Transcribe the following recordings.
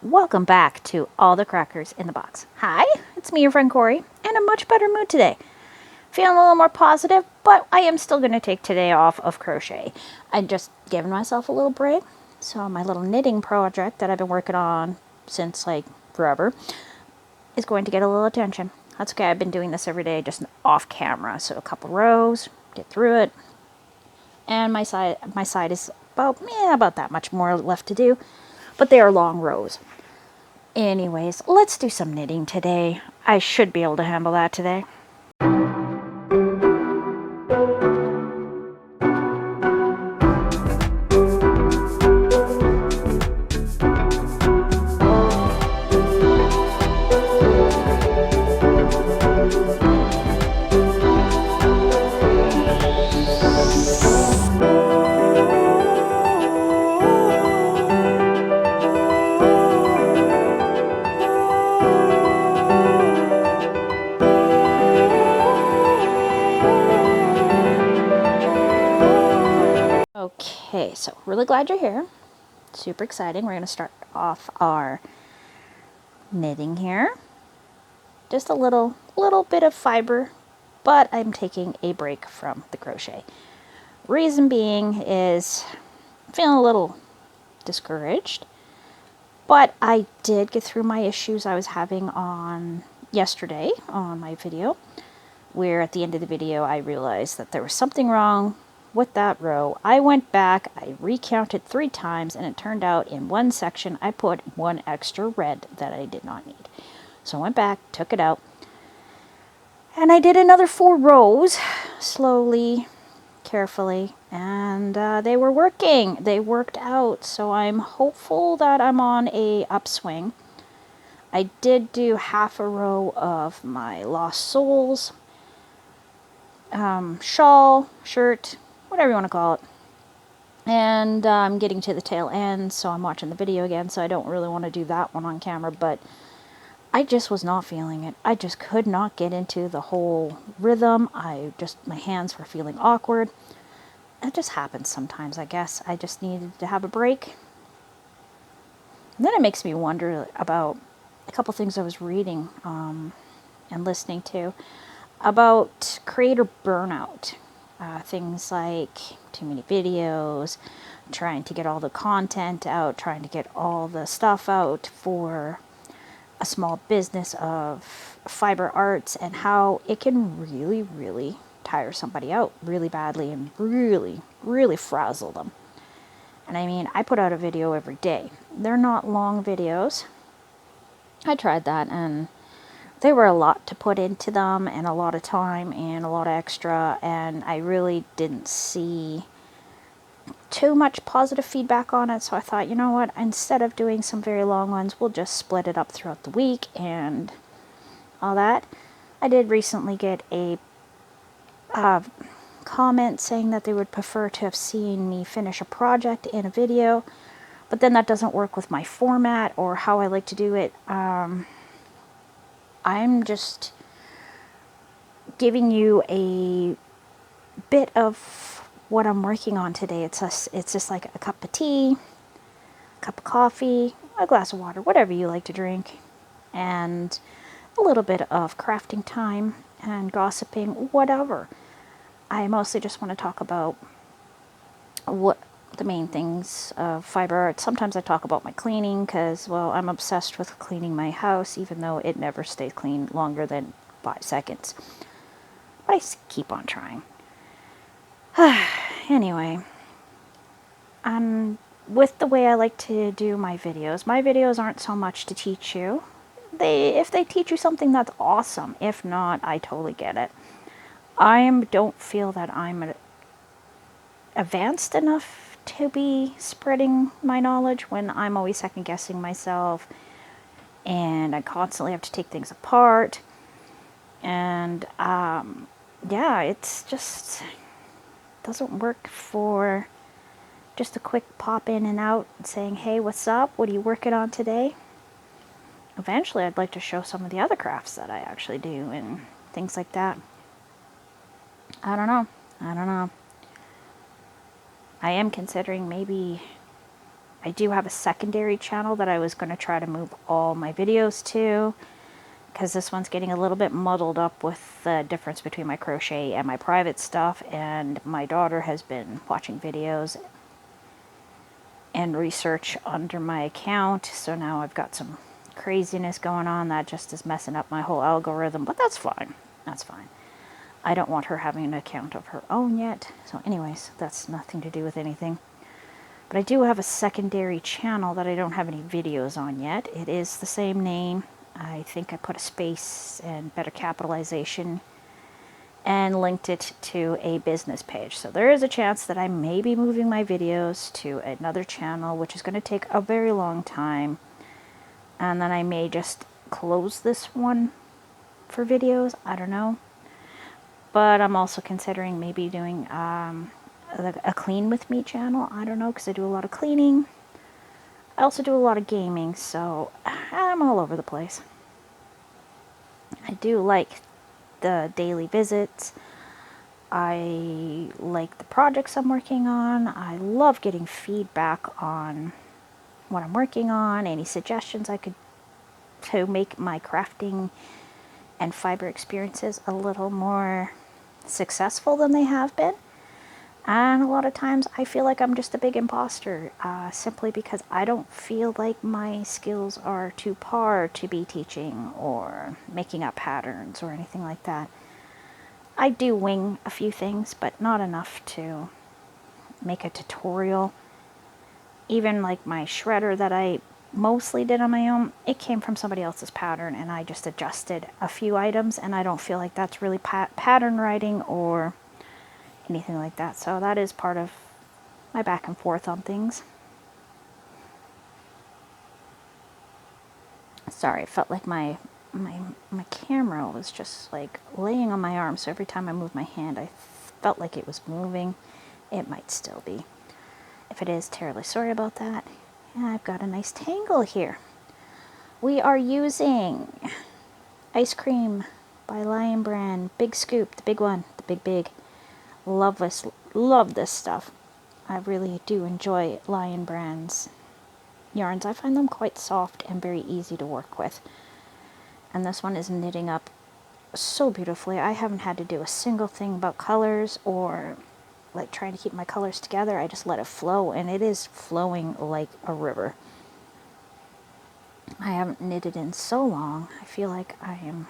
Welcome back to All the Crackers in the Box. Hi, it's me, your friend Corey, in a much better mood today. Feeling a little more positive, but I am still going to take today off of crochet. I'm just giving myself a little break. So my little knitting project that I've been working on since like forever is going to get a little attention. That's okay, I've been doing this every day just off camera. So a couple rows, get through it. And my side is about that much more left to do, but they are long rows. Anyways, let's do some knitting today. I should be able to handle that today. Okay, so really glad you're here. Super exciting. We're going to start off our knitting here. Just a little bit of fiber, but I'm taking a break from the crochet. Reason being is I'm feeling a little discouraged, but I did get through my issues I was having on yesterday on my video, where at the end of the video I realized that there was something wrong with that row. I went back, I recounted 3 times, and it turned out in one section I put one extra red that I did not need. So I went back, took it out, and I did another 4 rows, slowly, carefully, and they were working. They worked out, so I'm hopeful that I'm on a upswing. I did do half a row of my Lost Souls shawl, shirt, whatever you want to call it. And I'm getting to the tail end, so I'm watching the video again, so I don't really want to do that one on camera, but I just was not feeling it. I just could not get into the whole rhythm. My hands were feeling awkward. It just happens sometimes, I guess. I just needed to have a break. And then it makes me wonder about a couple things I was reading and listening to about creator burnout. Things like too many videos, trying to get all the content out, trying to get all the stuff out for a small business of fiber arts, and how it can really, really tire somebody out really badly and really, really frazzle them. And I mean, I put out a video every day. They're not long videos. I tried that, and they were a lot to put into them, and a lot of time, and a lot of extra, and I really didn't see too much positive feedback on it, so I thought, you know what, instead of doing some very long ones, we'll just split it up throughout the week and all that. I did recently get a comment saying that they would prefer to have seen me finish a project in a video, but then that doesn't work with my format or how I like to do it. I'm just giving you a bit of what I'm working on today. It's just like a cup of tea, a cup of coffee, a glass of water, whatever you like to drink, and a little bit of crafting time and gossiping, whatever. I mostly just want to talk about what the main things of fiber art. Sometimes I talk about my cleaning because, well, I'm obsessed with cleaning my house, even though it never stays clean longer than 5 seconds. But I keep on trying. Anyway, with the way I like to do my videos aren't so much to teach you. If they teach you something, that's awesome. If not, I totally get it. I don't feel that I'm advanced enough to be spreading my knowledge when I'm always second guessing myself, and I constantly have to take things apart, and yeah, it's just doesn't work for just a quick pop in and out saying, hey, what's up, what are you working on today? Eventually I'd like to show some of the other crafts that I actually do and things like that. I don't know. I am considering maybe I do have a secondary channel that I was going to try to move all my videos to, because this one's getting a little bit muddled up with the difference between my crochet and my private stuff, and my daughter has been watching videos and research under my account, so now I've got some craziness going on that just is messing up my whole algorithm, but that's fine. That's fine. I don't want her having an account of her own yet. So anyways, that's nothing to do with anything. But I do have a secondary channel that I don't have any videos on yet. It is the same name. I think I put a space and better capitalization and linked it to a business page. So there is a chance that I may be moving my videos to another channel, which is going to take a very long time. And then I may just close this one for videos. I don't know. But I'm also considering maybe doing a clean with me channel. I don't know, because I do a lot of cleaning. I also do a lot of gaming, so I'm all over the place. I do like the daily visits. I like the projects I'm working on. I love getting feedback on what I'm working on, any suggestions I could to make my crafting and fiber experiences a little more successful than they have been. And a lot of times I feel like I'm just a big imposter, simply because I don't feel like my skills are to par to be teaching or making up patterns or anything like that. I do wing a few things, but not enough to make a tutorial. Even like my shredder that I mostly did on my own, it came from somebody else's pattern and I just adjusted a few items, and I don't feel like that's really pattern writing or anything like that. So that is part of my back and forth on things. Sorry, it felt like my camera was just like laying on my arm, so every time I moved my hand I felt like it was moving. It might still be. If it is, terribly sorry about that. And I've got a nice tangle here. We are using Ice Cream by Lion Brand, Big Scoop, the big one, the big. Love this stuff. I really do enjoy Lion Brand's yarns. I find them quite soft and very easy to work with. And this one is knitting up so beautifully. I haven't had to do a single thing about colors or like trying to keep my colors together. I just let it flow, and it is flowing like a river. I haven't knitted in so long. I feel like I am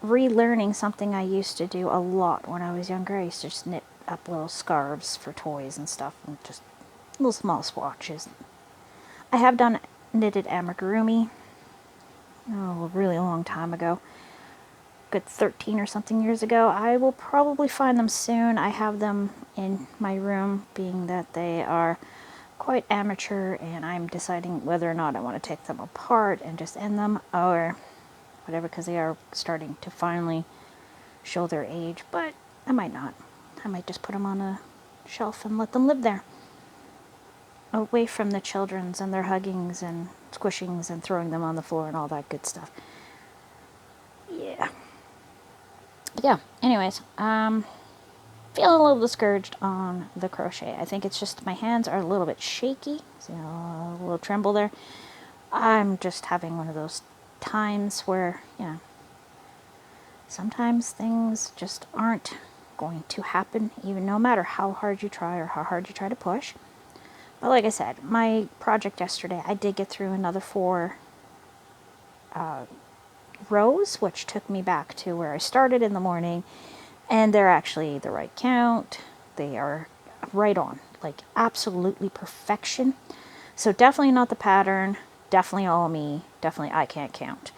relearning something I used to do a lot when I was younger. I used to just knit up little scarves for toys and stuff, and just little small swatches. I have done knitted amigurumi, a really long time ago, good 13 or something years ago. I will probably find them soon. I have them in my room, being that they are quite amateur, and I'm deciding whether or not I want to take them apart and just end them or whatever, because they are starting to finally show their age. But I might not. I might just put them on a shelf and let them live there, away from the children's and their huggings and squishings and throwing them on the floor and all that good stuff. Yeah, anyways, feeling a little discouraged on the crochet. I think it's just my hands are a little bit shaky, so a little tremble there. I'm just having one of those times where, sometimes things just aren't going to happen, even no matter how hard you try or how hard you try to push. But like I said, my project yesterday, I did get through another 4 rows, which took me back to where I started in the morning, and they're actually the right count. They are right on, like absolutely perfection. So definitely not the pattern, definitely all me, definitely I can't count.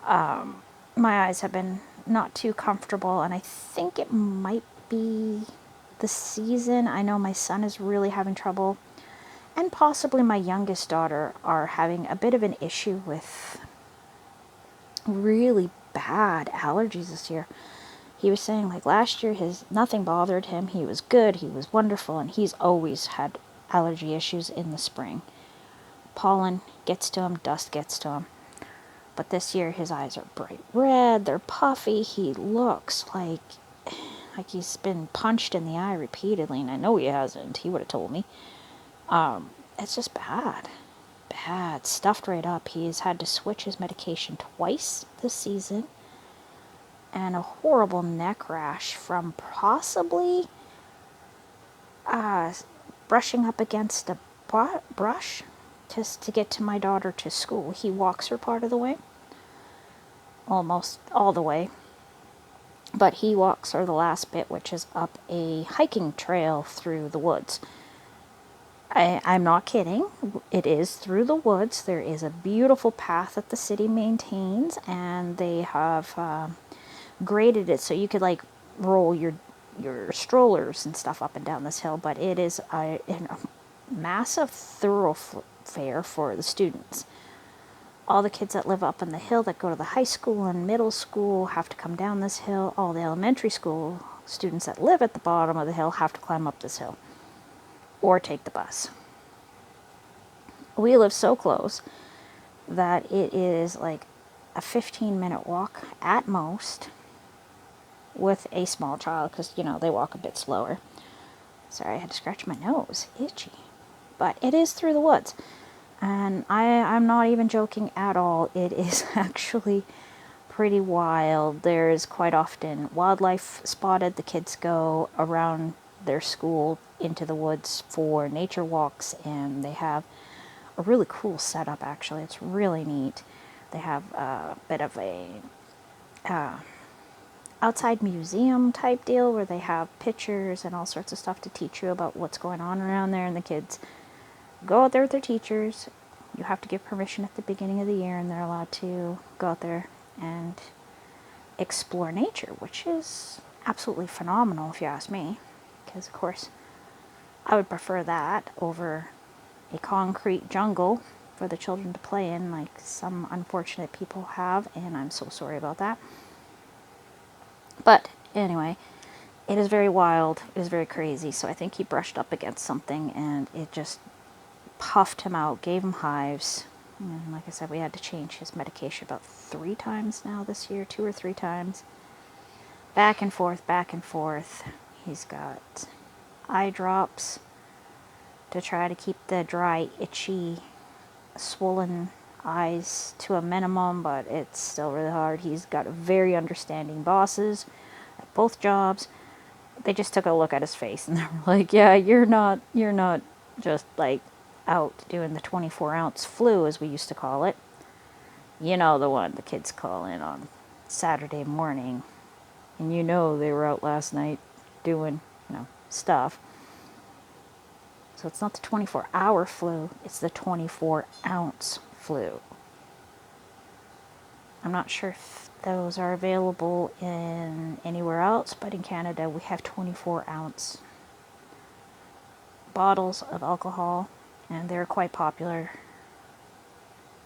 My eyes have been not too comfortable, and I think it might be the season. I know my son is really having trouble, and possibly my youngest daughter are having a bit of an issue with really bad allergies this year. He was saying like last year nothing bothered him. He was good, he was wonderful, and he's always had allergy issues in the spring. Pollen gets to him, dust gets to him. But this year his eyes are bright red, they're puffy, he looks like he's been punched in the eye repeatedly, and I know he hasn't. He would have told me. it's just bad. Bad. Stuffed right up. He's had to switch his medication twice this season. And a horrible neck rash from possibly brushing up against a brush just to get to my daughter to school. He walks her part of the way. Almost all the way. But he walks her the last bit, which is up a hiking trail through the woods. I'm not kidding. It is through the woods. There is a beautiful path that the city maintains, and they have graded it so you could like roll your strollers and stuff up and down this hill. But it is a massive thoroughfare for the students. All the kids that live up on the hill that go to the high school and middle school have to come down this hill. All the elementary school students that live at the bottom of the hill have to climb up this hill or take the bus. We live so close that it is like a 15-minute walk at most with a small child because, you know, they walk a bit slower. Sorry, I had to scratch my nose. Itchy. But it is through the woods. And I'm not even joking at all. It is actually pretty wild. There's quite often wildlife spotted. The kids go around their school into the woods for nature walks, and they have a really cool setup, actually. It's really neat. They have a bit of a outside museum type deal where they have pictures and all sorts of stuff to teach you about what's going on around there, and the kids go out there with their teachers. You have to give permission at the beginning of the year, and they're allowed to go out there and explore nature, which is absolutely phenomenal if you ask me. Because, of course, I would prefer that over a concrete jungle for the children to play in, like some unfortunate people have, and I'm so sorry about that. But, anyway, it is very wild. It is very crazy. So I think he brushed up against something, and it just puffed him out, gave him hives. And like I said, we had to change his medication about 3 times now this year, 2 or 3 times. Back and forth, back and forth. He's got eye drops to try to keep the dry, itchy, swollen eyes to a minimum, but it's still really hard. He's got very understanding bosses at both jobs. They just took a look at his face and they were like, yeah, you're not just like out doing the 24-ounce flu, as we used to call it. You know, the one the kids call in on Saturday morning. And you know they were out last night doing, you know, stuff. So it's not the 24-hour flu, it's the 24-ounce flu. I'm not sure if those are available in anywhere else, but in Canada we have 24-ounce bottles of alcohol, and they're quite popular.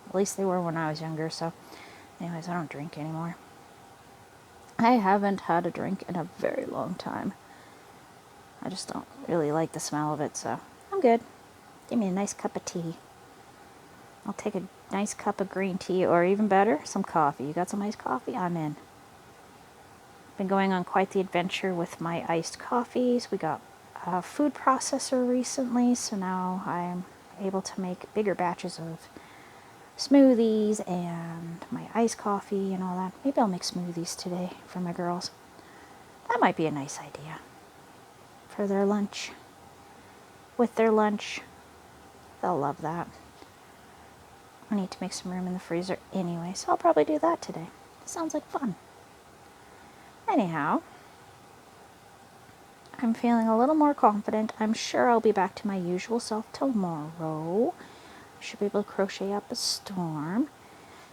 At least they were when I was younger, so anyways, I don't drink anymore. I haven't had a drink in a very long time. I just don't really like the smell of it, so I'm good. Give me a nice cup of tea. I'll take a nice cup of green tea, or even better, some coffee. You got some iced coffee? I'm in. Been going on quite the adventure with my iced coffees. We got a food processor recently, so now I'm able to make bigger batches of smoothies and my iced coffee and all that. Maybe I'll make smoothies today for my girls. That might be a nice idea for their lunch. With their lunch, they'll love that. I need to make some room in the freezer anyway, so I'll probably do that today. Sounds like fun. Anyhow, I'm feeling a little more confident. I'm sure I'll be back to my usual self tomorrow. I should be able to crochet up a storm.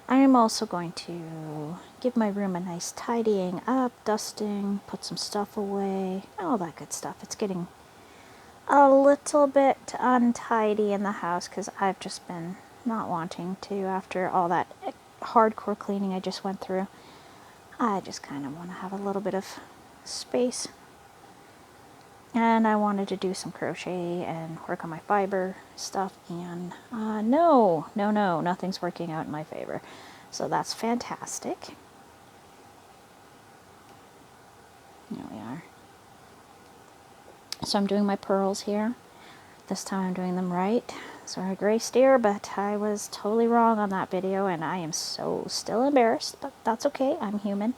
I am also going to give my room a nice tidying up, dusting, put some stuff away, all that good stuff. It's getting a little bit untidy in the house because I've just been not wanting to after all that hardcore cleaning I just went through. I just kind of want to have a little bit of space. And I wanted to do some crochet and work on my fiber stuff, and no, nothing's working out in my favor. So that's fantastic. There we are. So I'm doing my pearls here. This time I'm doing them right. Sorry, gray steer, but I was totally wrong on that video, and I am so still embarrassed, but that's okay. I'm human.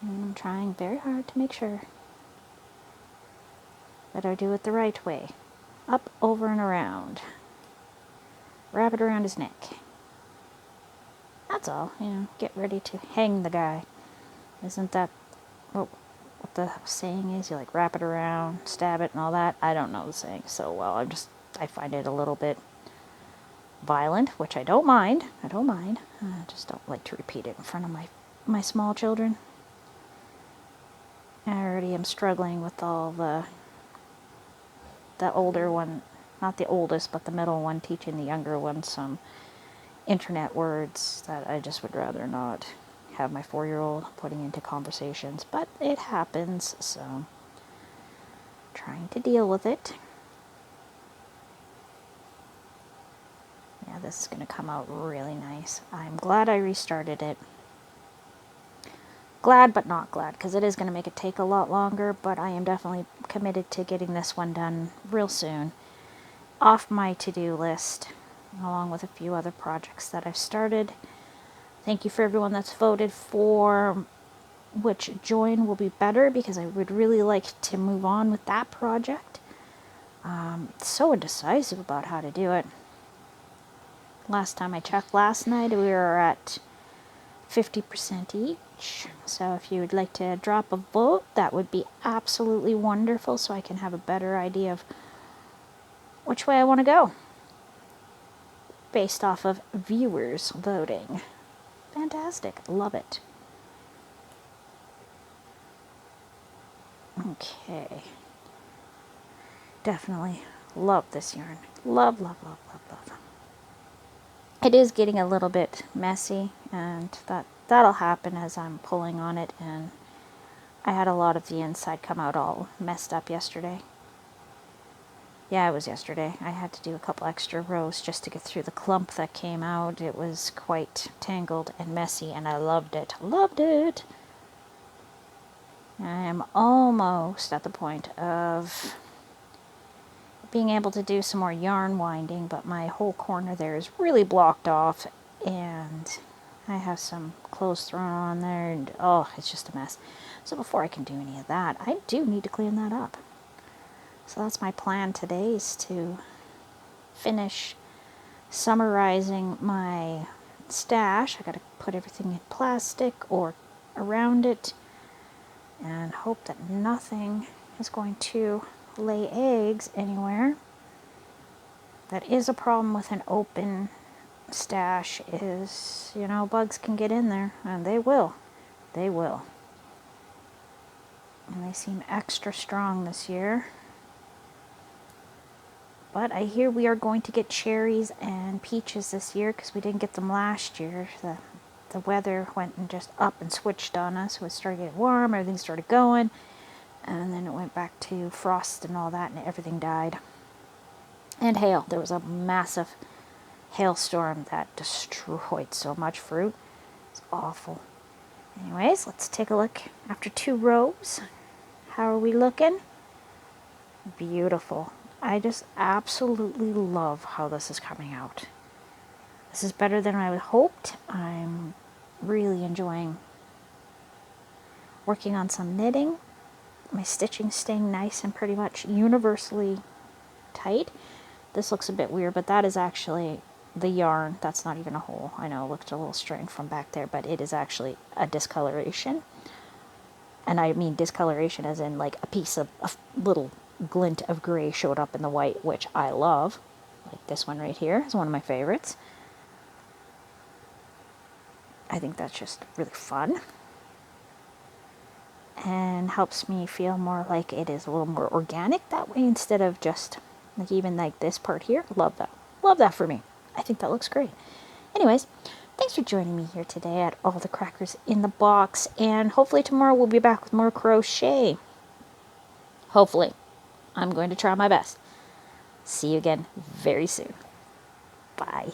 And I'm trying very hard to make sure that I do it the right way. Up, over, and around. Wrap it around his neck. That's all. You know, get ready to hang the guy. Isn't that what the saying is? You like wrap it around, stab it, and all that? I don't know the saying so well. I find it a little bit violent, which I don't mind. I don't mind. I just don't like to repeat it in front of my small children. I already am struggling with all the older one, not the oldest, but the middle one, teaching the younger one some internet words that I just would rather not have my 4-year-old putting into conversations, but it happens, so trying to deal with it. Yeah, this is going to come out really nice. I'm glad I restarted it. Glad but not glad, because it is going to make it take a lot longer, but I am definitely committed to getting this one done real soon. Off my to-do list, along with a few other projects that I've started. Thank you for everyone that's voted for which join will be better, because I would really like to move on with that project. So indecisive about how to do it. Last time I checked last night, we were at 50% each. So if you would like to drop a vote, that would be absolutely wonderful, so I can have a better idea of which way I want to go based off of viewers voting. Fantastic. Love it. Okay. Definitely love this yarn. Love, love, love, love, love. It is getting a little bit messy, and that'll happen as I'm pulling on it, and I had a lot of the inside come out all messed up yesterday. Yeah, it was yesterday. I had to do a couple extra rows just to get through the clump that came out. It was quite tangled and messy, and I loved it. Loved it! I am almost at the point of being able to do some more yarn winding, but my whole corner there is really blocked off, and I have some clothes thrown on there, and oh, it's just a mess. So before I can do any of that, I do need to clean that up. So that's my plan today, is to finish summarizing my stash. I gotta put everything in plastic or around it, and hope that nothing is going to lay eggs anywhere. That is a problem with an open stash, is, you know, bugs can get in there, and they will. They will. And they seem extra strong this year. But I hear we are going to get cherries and peaches this year, because we didn't get them last year. The weather went and just up and switched on us. So it started getting warm, everything started going, and then it went back to frost and all that, and everything died. And hail. There was a massive hailstorm that destroyed so much fruit. It's awful. Anyways, let's take a look after 2 rows. How are we looking? Beautiful. I just absolutely love how this is coming out. This is better than I had hoped. I'm really enjoying working on some knitting. My stitching's staying nice and pretty much universally tight. This looks a bit weird, but that is actually the yarn. That's not even a hole. I know it looked a little strange from back there, but it is actually a discoloration. And I mean discoloration as in like a little glint of gray showed up in the white, which I love. Like this one right here is one of my favorites. I think that's just really fun. And helps me feel more like it is a little more organic that way, instead of just like even like this part here. Love that. Love that for me. I think that looks great. Anyways, thanks for joining me here today at All the Crackers in the Box, and hopefully tomorrow we'll be back with more crochet. Hopefully. I'm going to try my best. See you again very soon. Bye.